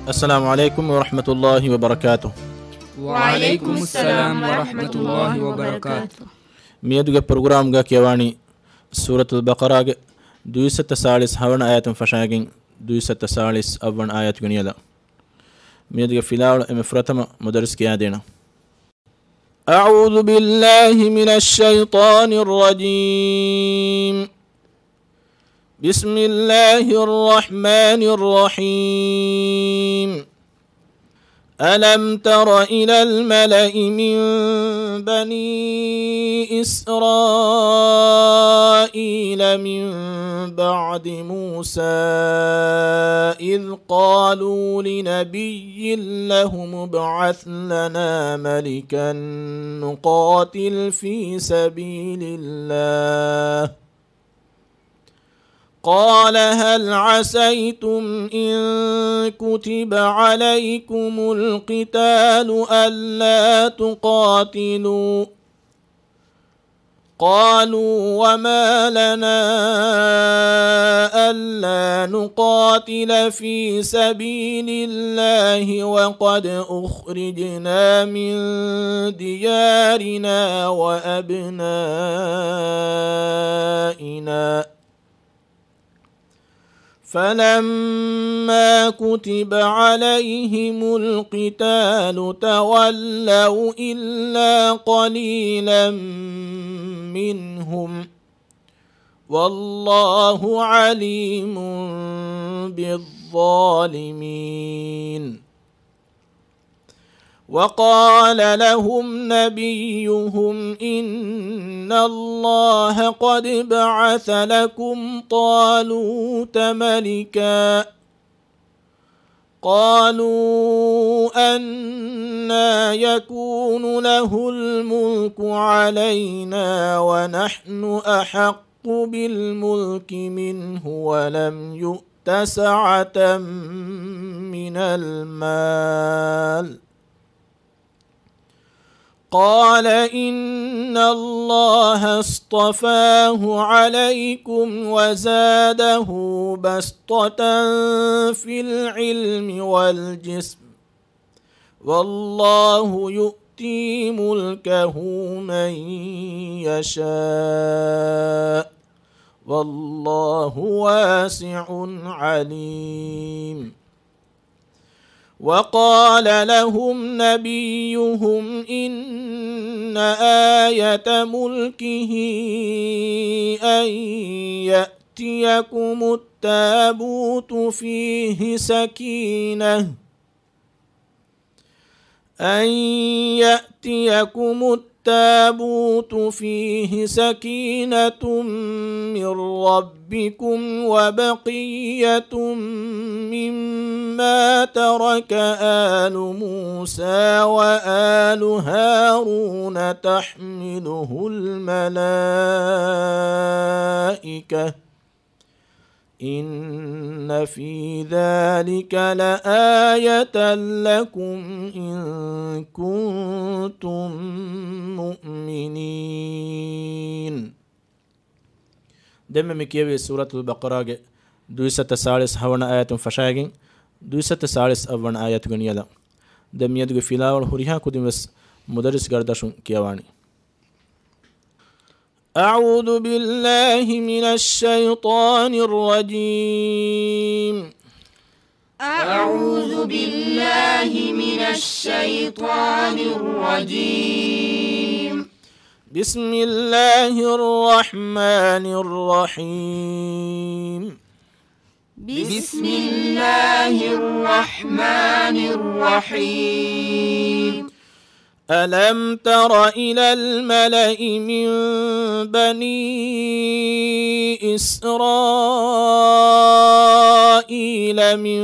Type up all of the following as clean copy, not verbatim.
السلام عليكم ورحمة الله وبركاته. وعليكم السلام ورحمة الله وبركاته. ميدوغا برنامج كيواني سورة البقرة 240 هون آيات فشاغين 240 أول آيات غنيلا. ميدوغا فيلاول امفرتما مدرس كيادينا. أعوذ بالله من الشيطان الرجيم. بسم الله الرحمن الرحيم. ألم تر إلى الملأ من بني إسرائيل من بعد موسى إذ قالوا لنبي لهم ابعث لنا ملكا نقاتل في سبيل الله قال هل عسيتم إن كتب عليكم القتال ألا تقاتلوا قالوا وما لنا ألا نقاتل في سبيل الله وقد أخرجنا من ديارنا وأبنائنا فلما كتب عليهم القتال تولوا إلا قليلا منهم والله عليم بالظالمين. وقال لهم نبيهم إن الله قد بعث لكم طالوت ملكا قالوا أنى يكون له الملك علينا ونحن أحق بالملك منه ولم يؤت سعة من المال قال إن الله اصطفاه عليكم وزاده بسطة في العلم والجسم والله يؤتي ملكه من يشاء والله واسع عليم. وقال لهم نبيهم إن آية ملكه أن يأتيكم التابوت فيه سكينة من ربكم وبقية مما ترك آل موسى وآل هارون تحمله الملائكة إن في ذلك لآية لكم إن كنتم مؤمنين. دم مكيوي سورة البقرة 240 هون آيات فشاغين 240 أول آيات غنيلا. دم يدغ فيلاول هريها كدمس مدرس گردشون كيواني. أعوذ بالله من الشيطان الرجيم. أعوذ بالله من الشيطان الرجيم. بسم الله الرحمن الرحيم. بسم الله الرحمن الرحيم. ألم تر إلى الملأ من بني إسرائيل من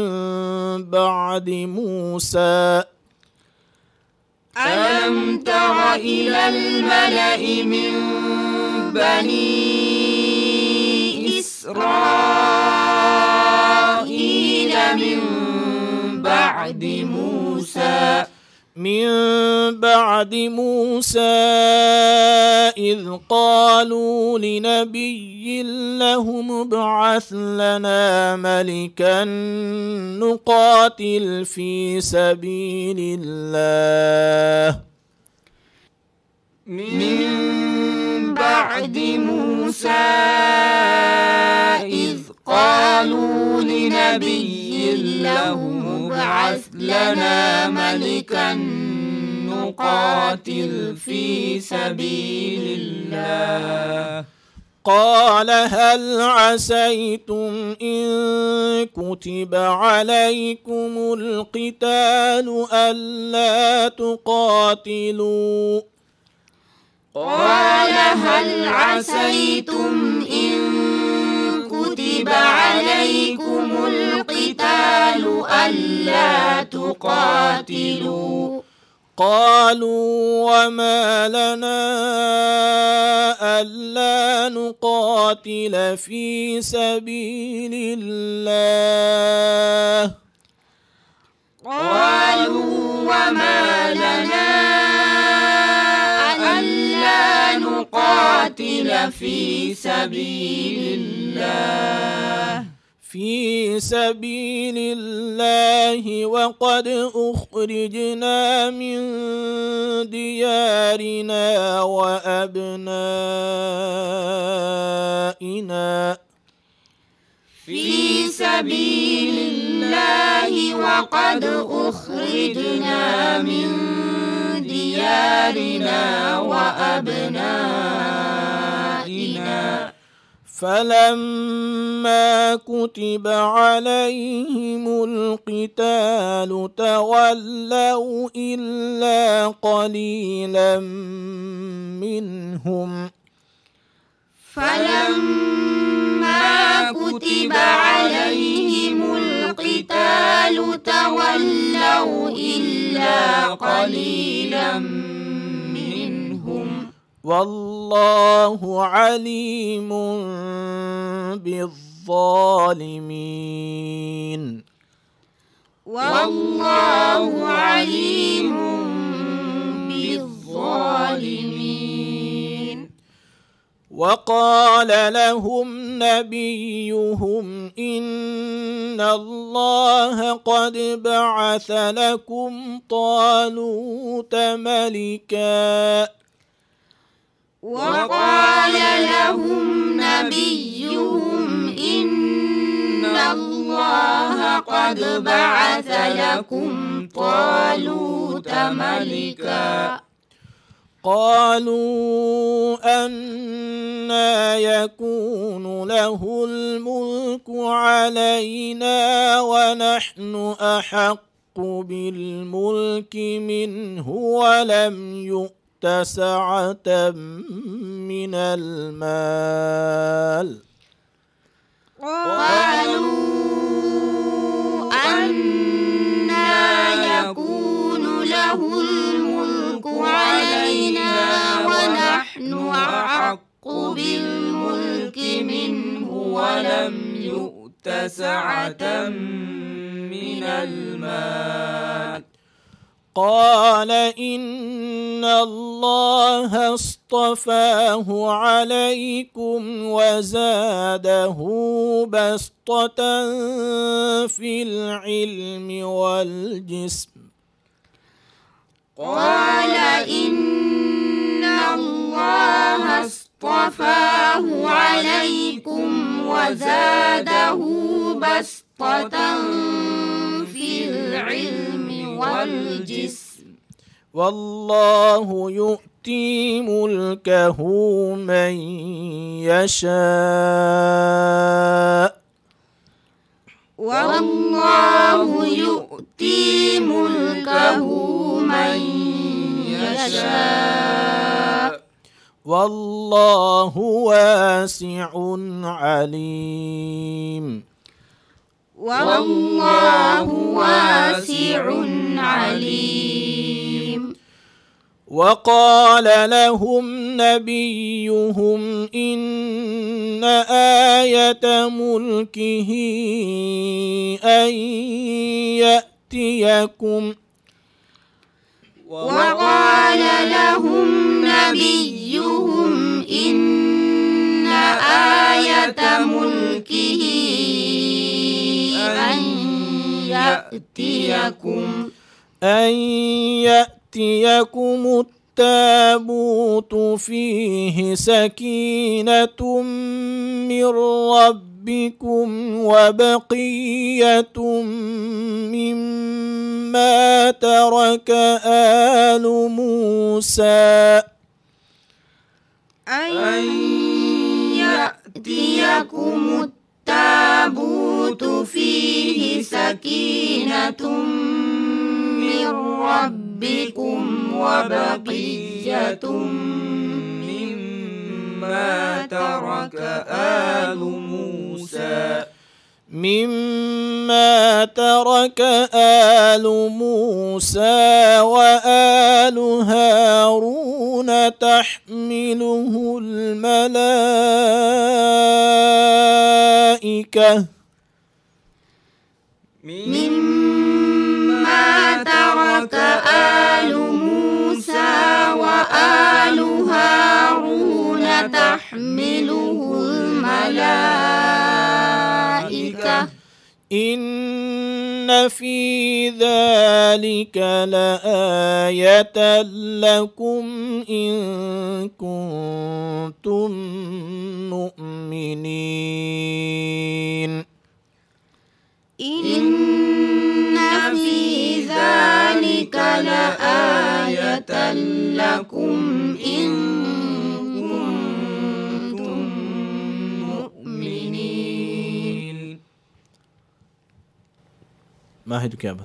بعد موسى ألم تر إلى الملأ من بني إسرائيل من بعد موسى من بعد موسى إذ قالوا لنبي لهم ابعث لنا ملكا نقاتل في سبيل الله. من بعد موسى إذ قالوا لنبي لهم ابعث لنا ملكا نقاتل في سبيل الله. قال هل عسيتم إن كتب عليكم القتال ألا تقاتلوا. قال هل عسيتم إن كتب عليكم القتال ألا تقاتلوا. قالوا وما لنا ألا نقاتل في سبيل الله. قالوا وما لنا ألا نقاتل في سبيل الله. في سبيل الله وقد أخرجنا من ديارنا وأبنائنا. في سبيل الله وقد أخرجنا من ديارنا وأبنائنا. فلما كتب عليهم القتال تولوا إلا قليلا منهم. فلما كتب عليهم القتال تولوا إلا قليلا منهم. والله عليم بالظالمين. والله عليم بالظالمين. وقال لهم نبيهم إن الله قد بعث لكم طالوت ملكا. وقال لهم نبيهم إن الله قد بعث لكم طالوت ملكا. قالوا أنى يكون له الملك علينا ونحن أحق بالملك منه ولم يؤت سعة من المال. قالوا أنى يكون له الملك علينا ونحن أحق بالملك منه ولم يؤت سعة من المال. قال إن الله اصطفاه عليكم وزاده بسطة في العلم والجسم. قال إن الله اصطفاه عليكم وزاده بسطة في العلم والجسم. والله يؤتي ملكه من يشاء. والله يؤتي ملكه من يشاء. والله واسع عليم. والله واسع عليم. وقال لهم نبيهم إن آية ملكه أن يأتيكم وقال لهم نبيهم إن آية ملكه أن يأتيكم التابوت فيه سكينة من ربكم وبقية مما ترك آل موسى أن يأتيكم التابوت فيه سكينة من ربكم وبقية مما ترك آل موسى وآل هارون تحمله الملائكة مما ترك آل موسى وآل هارون تحمله الملائكة إن في ذلك لآية لكم إن كنتم مؤمنين إن في ذلك لآية لكم إن كنتم مؤمنين. ما هدوك يا أبا؟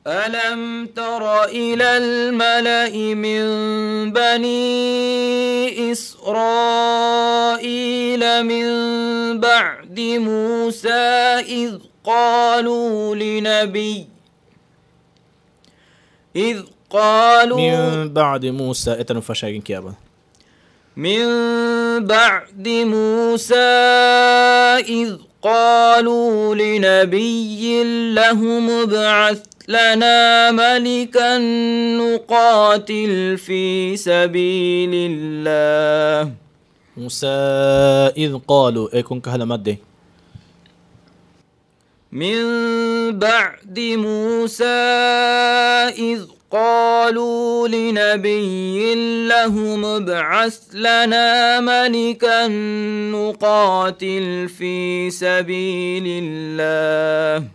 ألم تر إلى الملأ من بني إسرائيل من بعد موسى إذ قالوا من بعد موسى اتنفشاكين كيابا من بعد موسى إذ قالوا لنبي لهم ابعث لنا ملكا نقاتل في سبيل الله. موسى إذ قالوا إيكون كهلا مدي من بعد موسى إذ قالوا لنبي لهم ابعث لنا ملكا نقاتل في سبيل الله.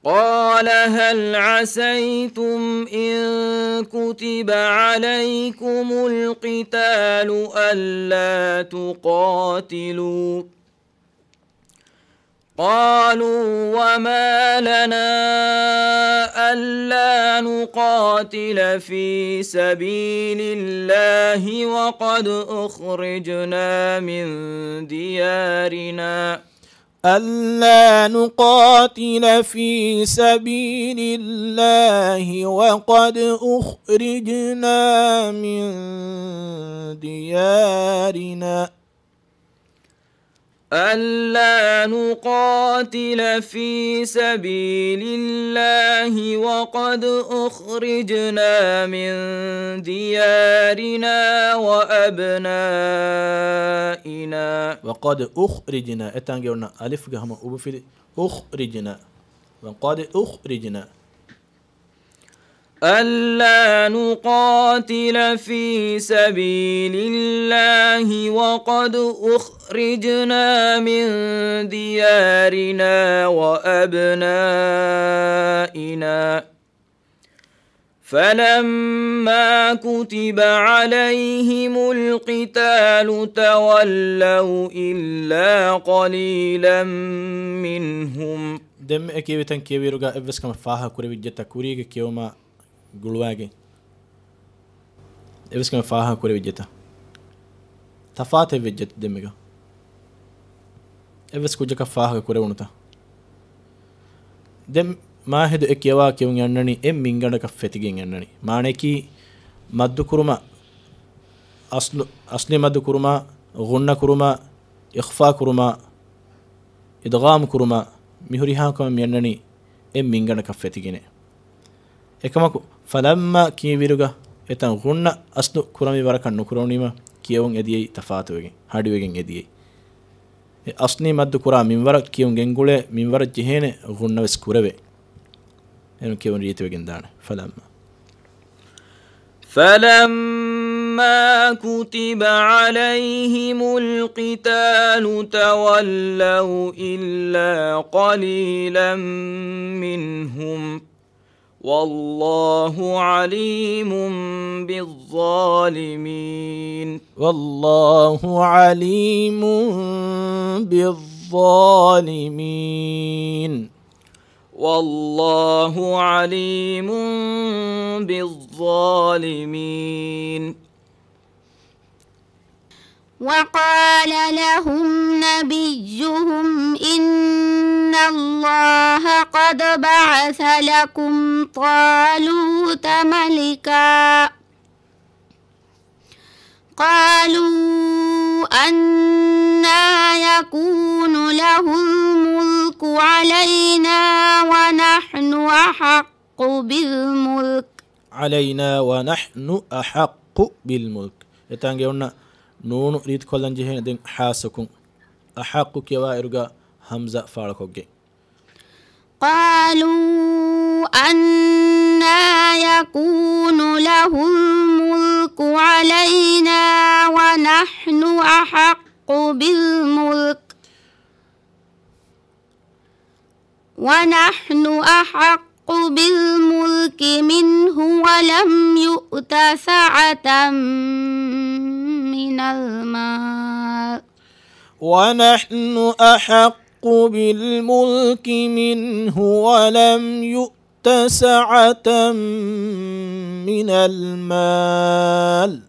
قال هل عسيتم إن كتب عليكم القتال ألا تقاتلوا؟ قالوا وما لنا ألا نقاتل في سبيل الله وقد أخرجنا من ديارنا ألا نقاتل في سبيل الله وقد أخرجنا من ديارنا ألا نقاتل في سبيل الله وقد أخرجنا من ديارنا وأبنائنا. وقد أخرجنا اتانجرنا ألف جهم أبفل أخرجنا وقد أخرجنا ألا نقاتل في سبيل الله وقد أخرجنا من ديارنا وأبنائنا. فلما كتب عليهم القتال تولوا إلا قليلا منهم. دم أكيد كيويرجا إبس كم فاها كوري جتا كوري كيوما gulwaage ebiskama faaha kore wejjeta tafaate wejjet demiga ebis kujaka faaha kore unuta dem maahedu ekyawa kiyun yannani em minganda ka fetigen yannani maaneki maddu kuruma asli maddu kuruma gunna kuruma ikhfa kuruma idgham kuruma mihuri ha kam yannani em minganda ka fetigene ekamaku falamma kiwiruga etan gunna aslu kurami warakan nukuronima kiyun ediyei tafatuwegen hadiwegen ediyei asni maddu kura minwara kiyun gengule minwara jihene gunna wes kurave enu kiyun riitwegen daana فلما كتب عليهم القتال تولوا إلا قليلا منهم والله عليم بالظالمين والله عليم بالظالمين والله عليم بالظالمين وقال لهم نبيهم إن الله قد بعث لكم طالوت ملكا قالوا أنى يكون له الملك علينا ونحن أحق بالملك يتانجي قلنا نون ريد كلن جهين دين حاسكم أحق كيوا إرجع همزة فارقوجي قالوا أنى يكون له الملك علينا ونحن أحق بالملك منه ولم يؤت سعة من المال ونحن أحق بالملك منه ولم يؤت سعة من المال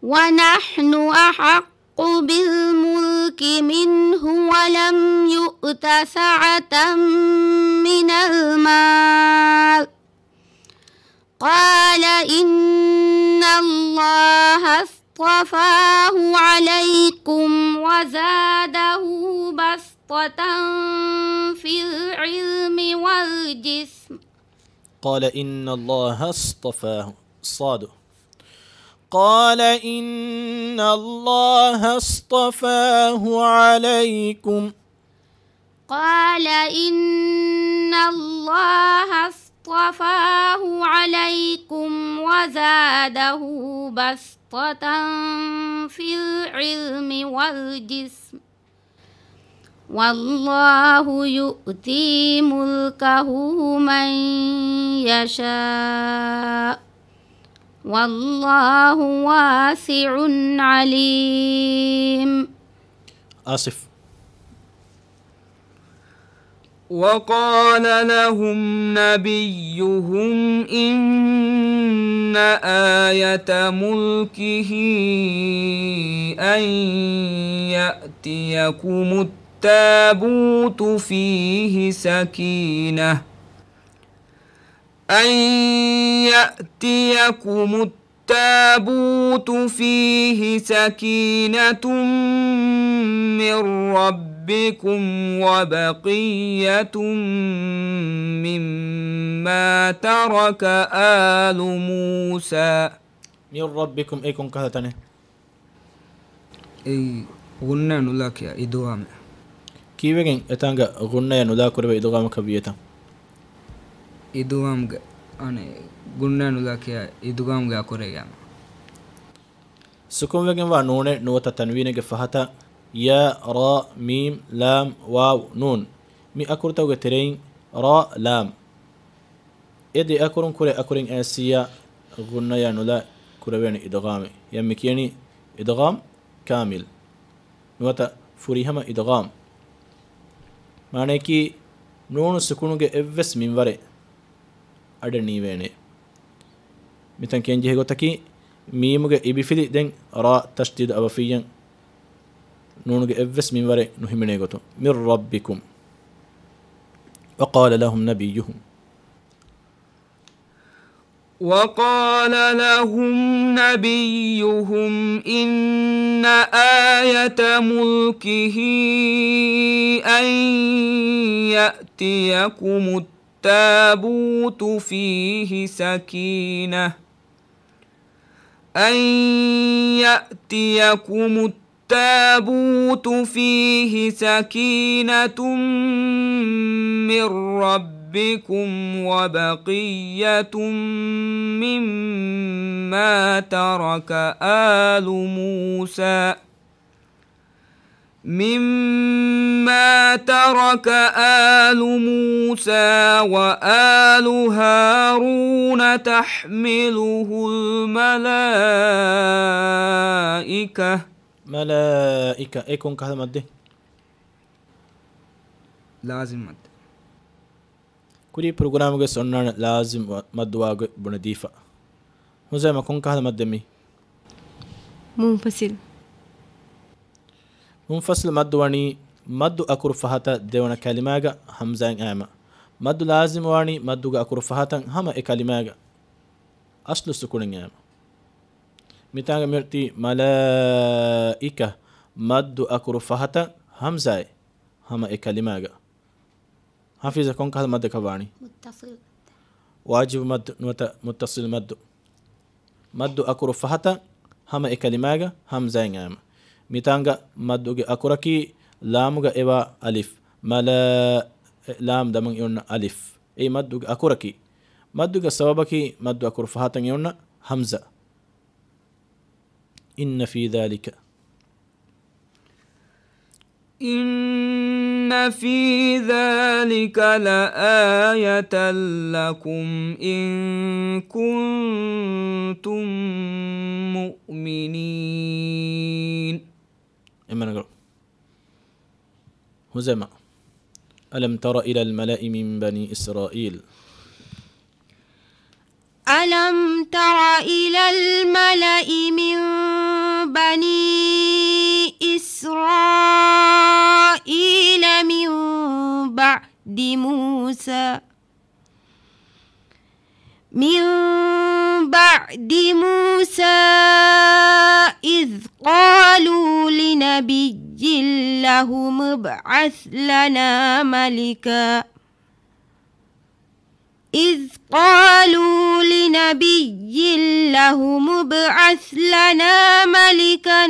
ونحن أحق بالملك منه ولم يؤت سعة من المال قال إن الله اصطفاه عليكم وزاده بسطة في العلم والجسم قال إن الله اصطفاه صاد قال إن الله اصطفاه عليكم قال إن الله اصطفاه عليكم وزاده بسطة في العلم والجسم والله يؤتي ملكه من يشاء والله واسع عليم. آسف. وقال لهم نبيهم إن آية ملكه أن يأتيكم التابوت فيه سكينة من ربكم وبقية مما ترك آل موسى. من ربكم أيكم كهتنه أي غنى نلاك يا إدوام كيفين أتانغا غنى نلاك ربي إدوام كبيتا إدوام أنا غنى نلاك يا إدوام غا كوريام سكون وجن ونون نوتا تنوين فهتا يا را ميم لام واو نون مي أكورتو ترين را لام إدي أكورن كوري أكورن آسيا غنى يا نلا كوربين إدغام يمكيني إدغام كامل نوتا فريهما إدغام معنى كي نون سكونوge evves minware ade niwene mitan kenje gotaki mimuge ibifili den ra tashdid abafiyan nunuge evves minware nuhimene goto mir rabbikum وقال لهم نبيهم إن آية ملكه أن يأتيكم التابوت فيه سكينة أن يأتيكم التابوت فيه سكينة من ربكم وبقية مما ترك آل موسى وآل هارون تحمله ملائكة إيكون كهذا مادة لازم مد كوري برنامج سنن لازم مد واقع بنديفة وزي ما كون كهذا مادة مي منفصل مد واني مد أكور فهتا ديونا كلمة همزة آما مد لازم واني مد أكور فهتا هما كلمة أصل السكون آما متاعا مرتي ملائكة مد أكور فهتا همزة هما كلمة حافظة كون كهذا مد كواني متصل واجب مد متصل مد أكور فهتا هما كلمة همزة آما ميتانغا مدوغي أكوركي لامغا إيوا ألف ملا لام دمن يون ألف أي مدوغي أكوركي مدوغي سببكي مدو أكور فهاتن يون همزة إن في ذلك لآية لكم إن كنتم مؤمنين. إما نقرأ هزما ألم تر إلى الملأ من بني إسرائيل ألم تر إلى الملأ من بني إسرائيل من بعد موسى إذ قالوا لنبي له ابعث لنا ملكا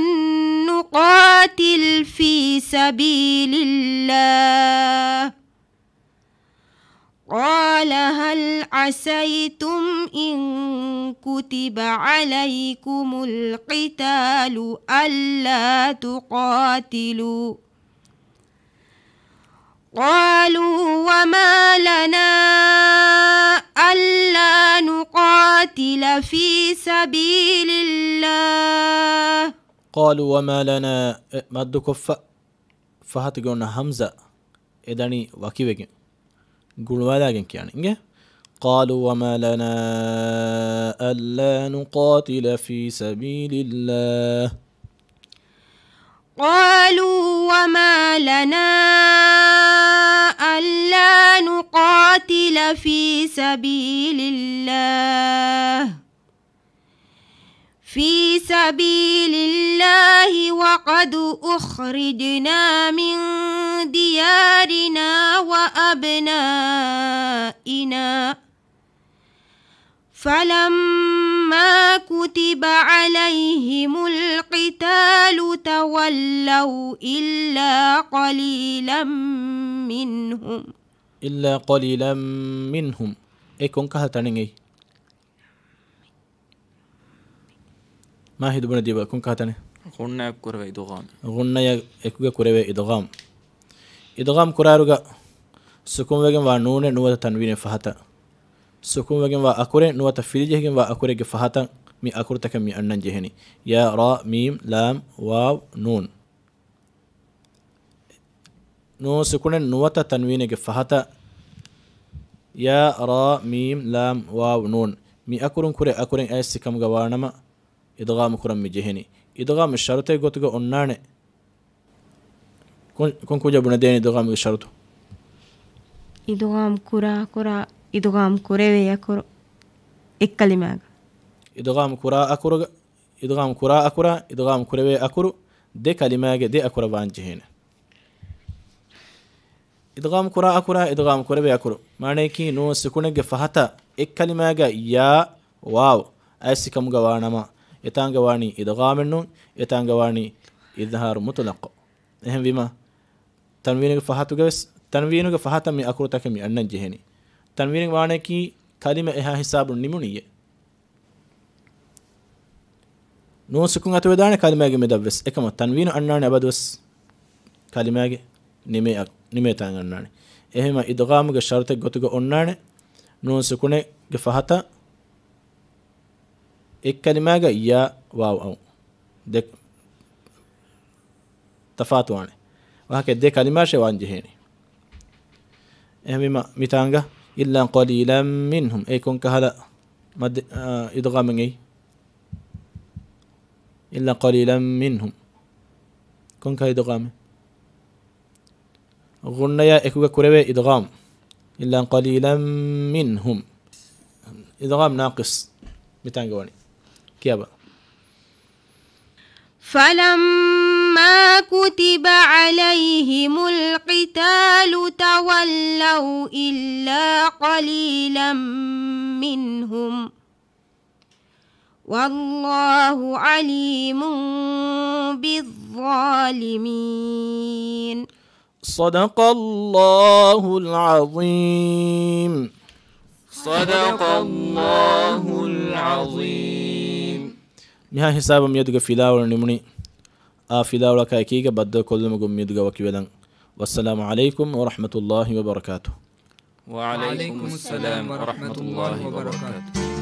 نقاتل في سبيل الله قال هل عسيتم إن كتب عليكم القتال ألا تقاتلوا قالوا وما لنا ألا نقاتل في سبيل الله قالوا وما لنا مد كف فهتقولنا همزة إداني وكيبك قولوا لكن يعني قالوا وما لنا ألا نقاتل في سبيل الله قالوا وما لنا ألا نقاتل في سبيل الله وقد أخرجنا من ديارنا وأبنائنا فلما كتب عليهم القتال تولوا إلا قليلا منهم إيكون كهتاني ما هي دبنا ديبا كون كهتاني غنى كورة إدغام غنى يكوغا كورة إدغام كوراروغا سكون وجن ونون نوة تنوين فهتا سكون وجن وأكورة نوة فيلجه وأكورة فهتا مي أكورة كمي أنن جهني يا را ميم لام واو نون نو سكون نوة تنوين فهتا يا را ميم لام واو نون مي أكورن كورة أكورن أيس كم جوارنما إدغام كورم مجهني إدغام الشرطة قطعة أنانة كون كوجا بندين إدغام الشرطة إدغام كورا إدغام كورة كورة الكلمة إدغام كورا أكورا إدغام كورة أكورا دي كلمة دي أكورا بانجهين idgham kura idgham kurebe akuru mane ki nun sukunege fahata ek kalimaga ya waw asikamuga wanama etanga wani idghamen nun etanga wani idhar mutlaq ehem wima tanweenige fahatuge tanweenige fahata mi akuru takemi annan jeheni tanweenige wane ki kalima eha hisabun nimuniye nun sukun atu wedane kalimage medavves ekama tanweenu annane abadus kalimage nime tangannane ehema idghamuge sharte gotuge onnane nun sukune ge fahata ek kalimaga ya waw aw de tafatuane wahake de kalimashe wanjeheni ehema mitanga illa qalilan minhum ekon kahala mad idghamen إلا قليلا منهم كن كإدغام غنيا إكوكا كوريبي إدغام إلا قليلا منهم إدغام ناقص متانجواني كيابا فلما كتب عليهم القتال تولوا إلا قليلا منهم والله عليم بالظالمين صدق الله العظيم صدق الله العظيم مها حساب ميدغ فيلاول نمني فيلاول كايكيغا بد كل مغم ميدغ وكيلن والسلام عليكم ورحمة الله وبركاته وعليكم السلام ورحمة الله وبركاته